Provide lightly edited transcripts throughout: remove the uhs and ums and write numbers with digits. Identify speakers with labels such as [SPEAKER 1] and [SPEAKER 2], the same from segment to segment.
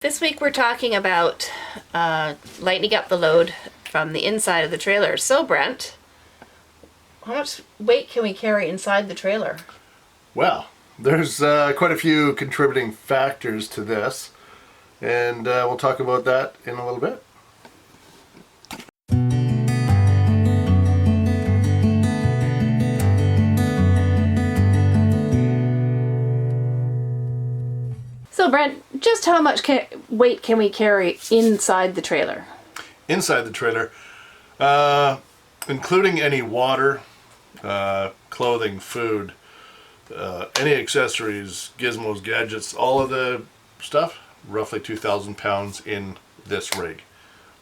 [SPEAKER 1] This week we're talking about lightening up the load from the inside of the trailer. So Brent, how much weight can we carry inside the trailer?
[SPEAKER 2] Well, there's quite a few contributing factors to this, and we'll talk about that in a little bit.
[SPEAKER 1] So Brent, just how much weight can we carry inside the trailer?
[SPEAKER 2] Inside the trailer, including any water, clothing, food, any accessories, gizmos, gadgets, all of the stuff, roughly 2,000 pounds in this rig,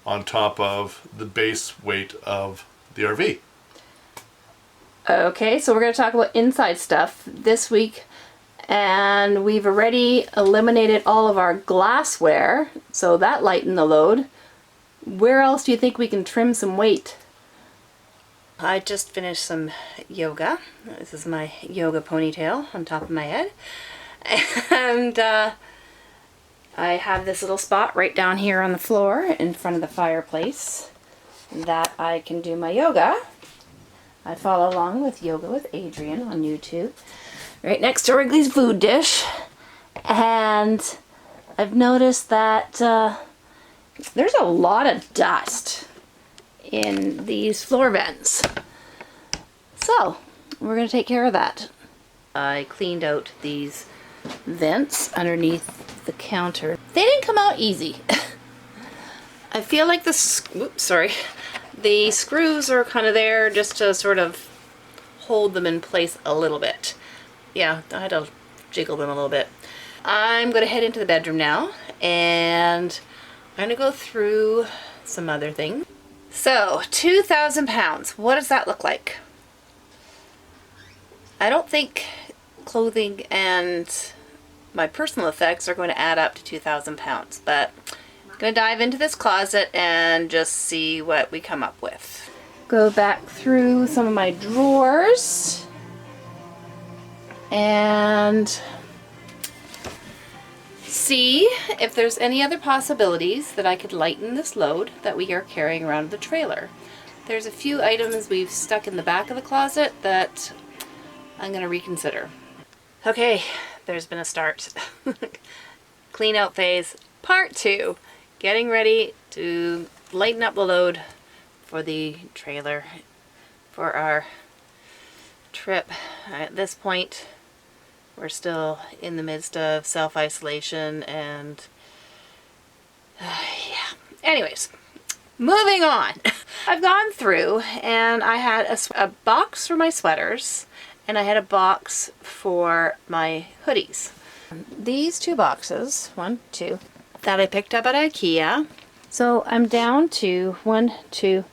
[SPEAKER 2] on top of the base weight of the RV.
[SPEAKER 1] Okay, so we're going to talk about inside stuff this week. And we've already eliminated all of our glassware, so that lightened the load. Where else do you think we can trim some weight? I just finished some yoga. This is my yoga ponytail on top of my head. And I have this little spot right down here on the floor in front of the fireplace that I can do my yoga. I follow along with Yoga with Adrian on YouTube. Right next to Wrigley's food dish, and I've noticed that there's a lot of dust in these floor vents, so we're going to take care of that. I cleaned out these vents underneath the counter. They didn't come out easy. I feel like the screws are kind of there just to sort of hold them in place a little bit. Yeah, I had to jiggle them a little bit. I'm going to head into the bedroom now, and I'm going to go through some other things. So, 2,000 pounds. What does that look like? I don't think clothing and my personal effects are going to add up to 2,000 pounds, but I'm going to dive into this closet and just see what we come up with. Go back through some of my drawers and see if there's any other possibilities that I could lighten this load that we are carrying around the trailer. There's a few items we've stuck in the back of the closet that I'm going to reconsider. Okay, there's been a start. Clean out phase part 2. Getting ready to lighten up the load for the trailer for our trip. At this point, we're still in the midst of self-isolation and yeah. Anyways, moving on. I've gone through and I had a box for my sweaters and I had a box for my hoodies. These two boxes, 1, 2, that I picked up at IKEA. So I'm down to 1, 2,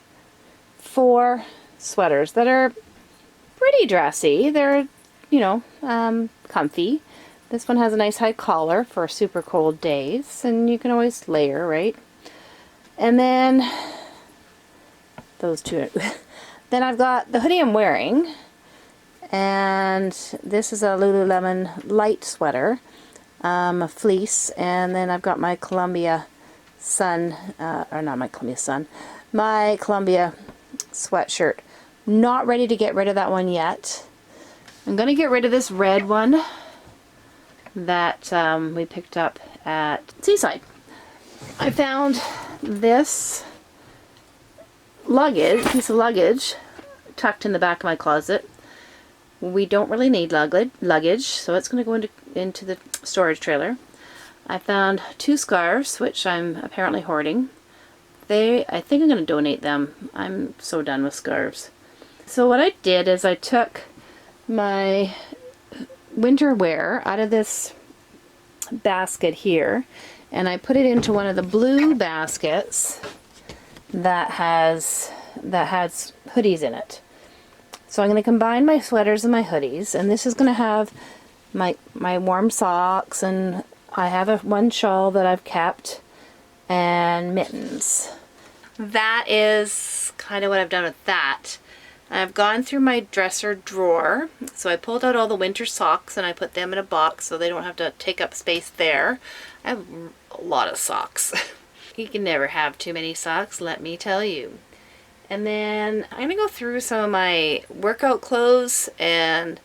[SPEAKER 1] 4 sweaters that are pretty dressy. They're, you know, comfy. This one has a nice high collar for super cold days, and you can always layer, right? And then those two. Then I've got the hoodie I'm wearing, and this is a Lululemon light sweater, a fleece, and then I've got my Columbia Sun, or not my Columbia Sun, my Columbia sweatshirt. Not ready to get rid of that one yet. I'm going to get rid of this red one that we picked up at Seaside. I found this piece of luggage tucked in the back of my closet. We don't really need luggage, so it's going to go into the storage trailer. I found 2 scarves, which I'm apparently hoarding. I think I'm going to donate them. I'm so done with scarves. So what I did is I took my winter wear out of this basket here and I put it into one of the blue baskets that has hoodies in it. So I'm going to combine my sweaters and my hoodies, and this is going to have my warm socks, and I have one shawl that I've kept and mittens. That is kind of what I've done with that. I've gone through my dresser drawer, so I pulled out all the winter socks and I put them in a box so they don't have to take up space there. I have a lot of socks. You can never have too many socks, let me tell you. And then I'm gonna go through some of my workout clothes and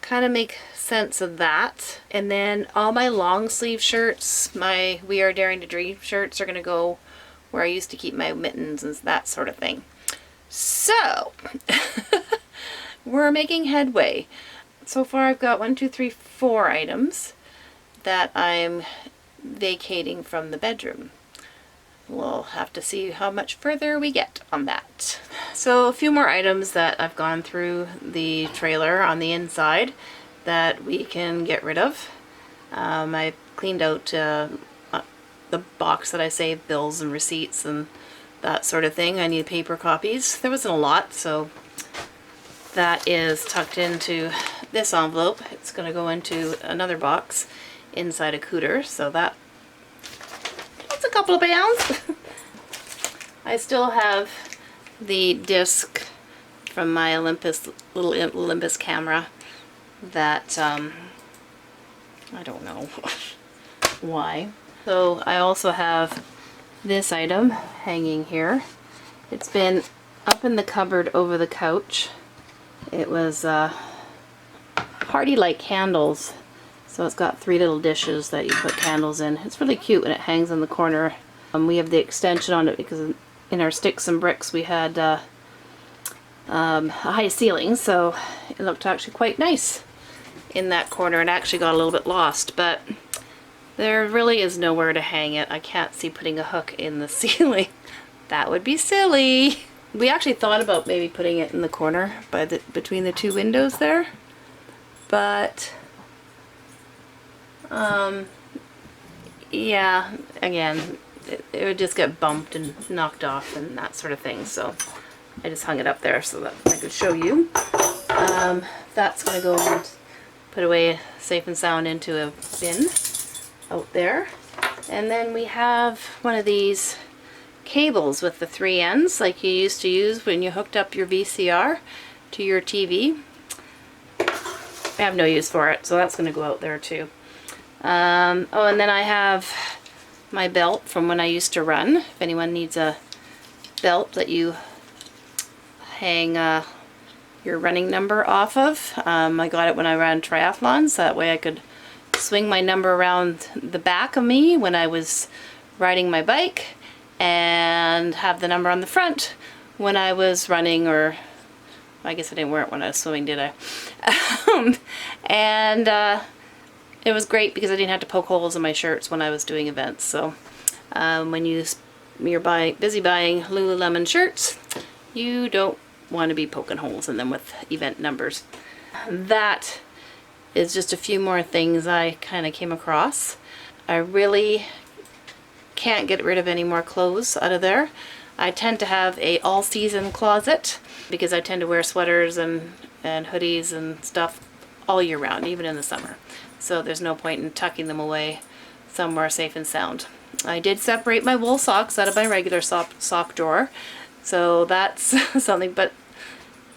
[SPEAKER 1] kind of make sense of that. And then all my long sleeve shirts, my We Are Daring to Dream shirts, are gonna go where I used to keep my mittens and that sort of thing. So we're making headway. So far I've got 1, 2, 3, 4 items that I'm vacating from the bedroom. We'll have to see how much further we get on that. So a few more items that I've gone through the trailer on the inside that we can get rid of. I cleaned out the box that I saved bills and receipts and that sort of thing. I need paper copies. There wasn't a lot, so that is tucked into this envelope. It's going to go into another box inside a cooter, so that's a couple of pounds. I still have the disc from my little Olympus camera that I don't know why. So I also have this item hanging here. It's been up in the cupboard over the couch. It was Hardy Light candles. So it's got 3 little dishes that you put candles in. It's really cute when it hangs in the corner. We have the extension on it because in our sticks and bricks we had a high ceiling, so it looked actually quite nice in that corner. It actually got a little bit lost, but there really is nowhere to hang it. I can't see putting a hook in the ceiling. That would be silly. We actually thought about maybe putting it in the corner between the 2 windows there, but yeah, again, it would just get bumped and knocked off and that sort of thing, so I just hung it up there so that I could show you. That's going to go and put away safe and sound into a bin out there. And then we have one of these cables with the 3 ends like you used to use when you hooked up your VCR to your TV. I have no use for it, so that's going to go out there too. Oh, and then I have my belt from when I used to run. If anyone needs a belt that you hang your running number off of, I got it when I ran triathlons. That way I could swing my number around the back of me when I was riding my bike and have the number on the front when I was running, or I guess I didn't wear it when I was swimming, did I? And it was great because I didn't have to poke holes in my shirts when I was doing events. So when you're busy buying Lululemon shirts, you don't want to be poking holes in them with event numbers. That is just a few more things I kind of came across. I really can't get rid of any more clothes out of there. I tend to have a all-season closet because I tend to wear sweaters and hoodies and stuff all year round, even in the summer. So there's no point in tucking them away somewhere safe and sound. I did separate my wool socks out of my regular sock drawer, so that's something, but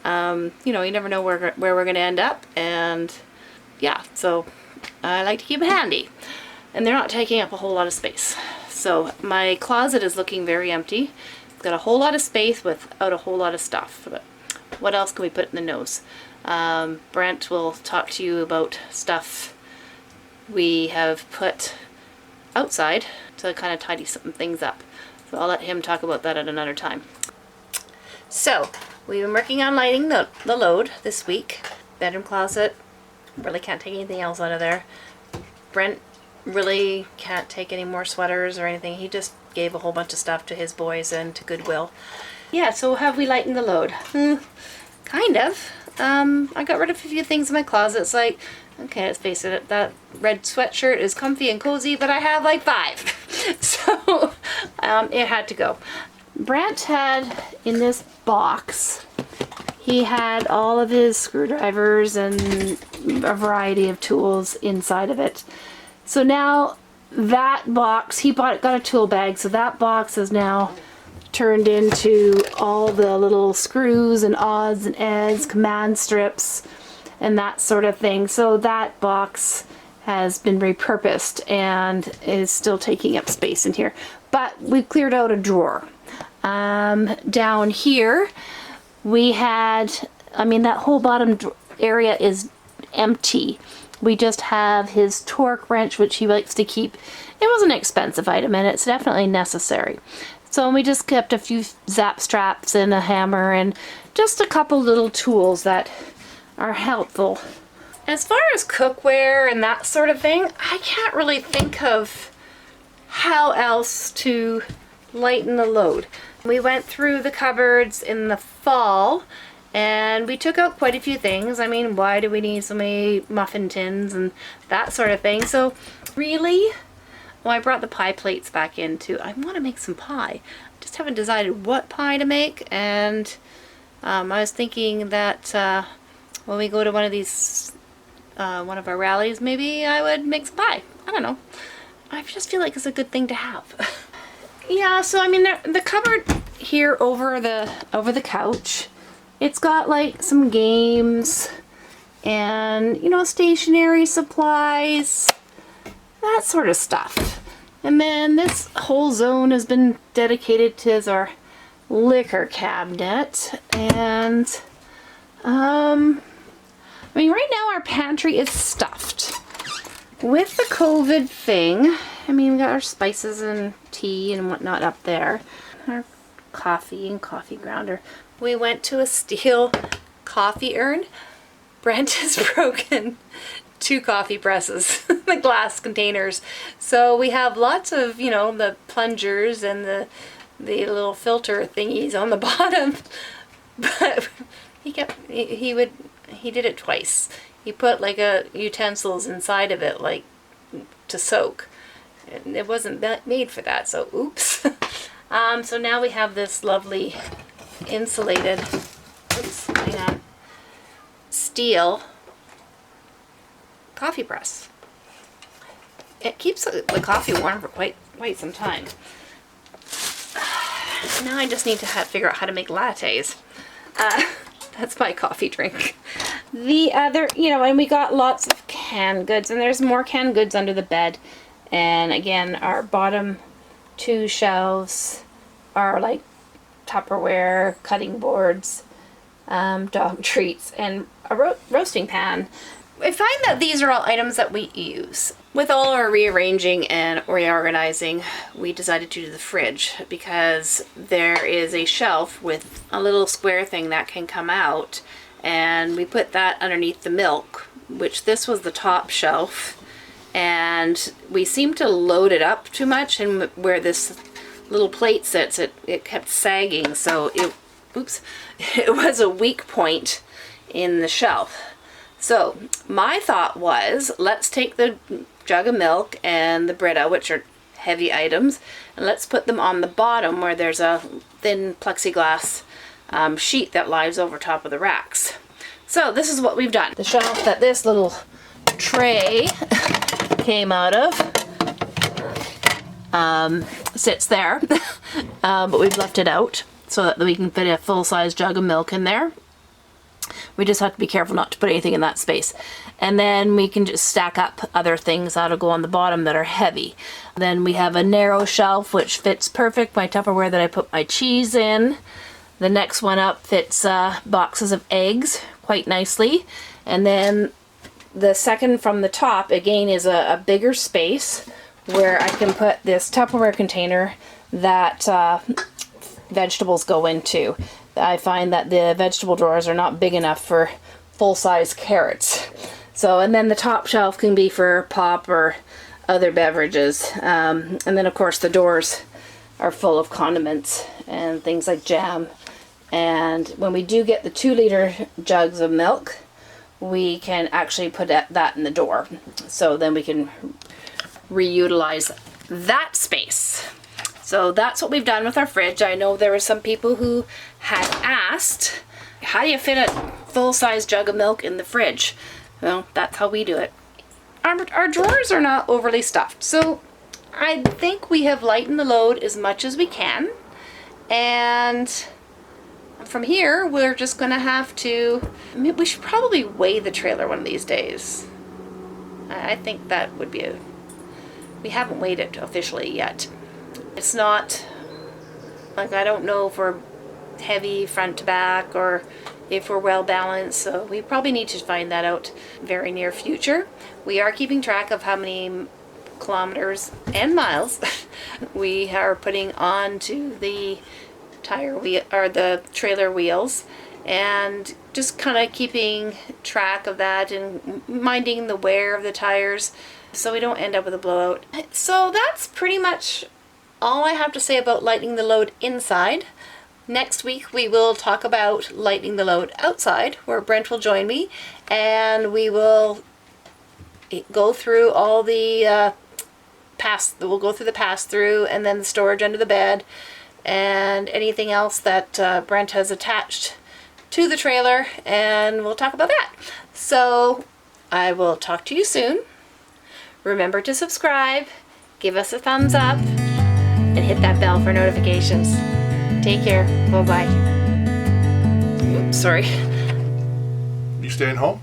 [SPEAKER 1] you know, you never know where we're going to end up, and yeah, so I like to keep them handy, and they're not taking up a whole lot of space. So my closet is looking very empty. It's got a whole lot of space without a whole lot of stuff, but what else can we put in the nose? Brent will talk to you about stuff we have put outside to kind of tidy some things up. So I'll let him talk about that at another time. So we've been working on lighting the load this week. Bedroom closet, really can't take anything else out of there. Brent really can't take any more sweaters or anything. He just gave a whole bunch of stuff to his boys and to Goodwill. Yeah, so have we lightened the load? Kind of. I got rid of a few things in my closet. It's like, okay, let's face it, that red sweatshirt is comfy and cozy, but I have like 5. So it had to go. Brent had in this box, he had all of his screwdrivers and a variety of tools inside of it. So now that box, he got a tool bag, so that box is now turned into all the little screws and odds and ends, command strips, and that sort of thing. So that box has been repurposed and is still taking up space in here. But we've cleared out a drawer. Down here we had, I mean, that whole bottom area is empty. We just have his torque wrench, which he likes to keep. It was an expensive item and it's definitely necessary. So we just kept a few zap straps and a hammer and just a couple little tools that are helpful. As far as cookware and that sort of thing, I can't really think of how else to lighten the load. We went through the cupboards in the fall and we took out quite a few things. I mean, why do we need so many muffin tins and that sort of thing? So really, well, I brought the pie plates back in too. I want to make some pie. I just haven't decided what pie to make, and I was thinking that when we go to one of these, one of our rallies, maybe I would make some pie. I don't know. I just feel like it's a good thing to have. Yeah, so I mean, the cupboard here over the couch, it's got like some games and, you know, stationery supplies, that sort of stuff. And then this whole zone has been dedicated to as our liquor cabinet. And I mean, right now our pantry is stuffed. With the COVID thing, I mean, we got our spices and tea and whatnot up there. Our coffee and coffee grounder. We went to a steel coffee urn. Brent has broken 2 coffee presses, the glass containers. So we have lots of, you know, the plungers and the little filter thingies on the bottom. But he did it twice. He put like utensils inside of it, like to soak. And it wasn't made for that, so oops. So now we have this lovely insulated, steel coffee press. It keeps the coffee warm for quite some time. Now I just need to figure out how to make lattes. That's my coffee drink. The other, you know, and we got lots of canned goods, and there's more canned goods under the bed. And again, our bottom 2 shelves are like Tupperware, cutting boards, dog treats, and a roasting pan. I find that these are all items that we use. With all our rearranging and reorganizing, we decided to do the fridge because there is a shelf with a little square thing that can come out, and we put that underneath the milk, which this was the top shelf, and we seemed to load it up too much, and where this little plate sits, it kept sagging, so it was a weak point in the shelf. So my thought was, let's take the jug of milk and the Brita, which are heavy items, and let's put them on the bottom where there's a thin plexiglass sheet that lies over top of the racks. So this is what we've done. The shelf that this little tray came out of sits there, but we've left it out so that we can fit a full-size jug of milk in there. We just have to be careful not to put anything in that space. And then we can just stack up other things that'll go on the bottom that are heavy. Then we have a narrow shelf which fits perfect, my Tupperware that I put my cheese in. The next one up fits boxes of eggs quite nicely. And then the second from the top, again, is a bigger space where I can put this Tupperware container that vegetables go into. I find that the vegetable drawers are not big enough for full-size carrots. So, and then the top shelf can be for pop or other beverages. And then of course the doors are full of condiments and things like jam. And when we do get the 2-liter jugs of milk, we can actually put that in the door. So then we can reutilize that space. So that's what we've done with our fridge. I know there were some people who had asked, how do you fit a full-size jug of milk in the fridge? Well, that's how we do it. Our drawers are not overly stuffed, so I think we have lightened the load as much as we can. And from here, we're just gonna have to, I mean, we should probably weigh the trailer one of these days. I think that would be we haven't weighed it officially yet. It's not, like, I don't know if we're heavy front to back or if we're well balanced, so we probably need to find that out very near future. We are keeping track of how many kilometers and miles we are putting onto the tire wheel or the trailer wheels, and just kind of keeping track of that and minding the wear of the tires so we don't end up with a blowout. So that's pretty much all I have to say about lightening the load inside. Next week we will talk about lightening the load outside, where Brent will join me, and we will go through all the we'll go through the pass-through and then the storage under the bed and anything else that Brent has attached to the trailer, and we'll talk about that. So I will talk to you soon. Remember to subscribe, give us a thumbs up, and hit that bell for notifications. Take care. Bye-bye. Oops, sorry.
[SPEAKER 2] You staying home?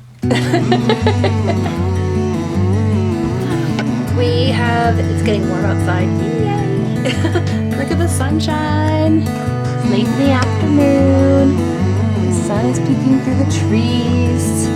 [SPEAKER 1] It's getting warm outside. Yay! Look at the sunshine. It's late in the afternoon. The sun is peeking through the trees.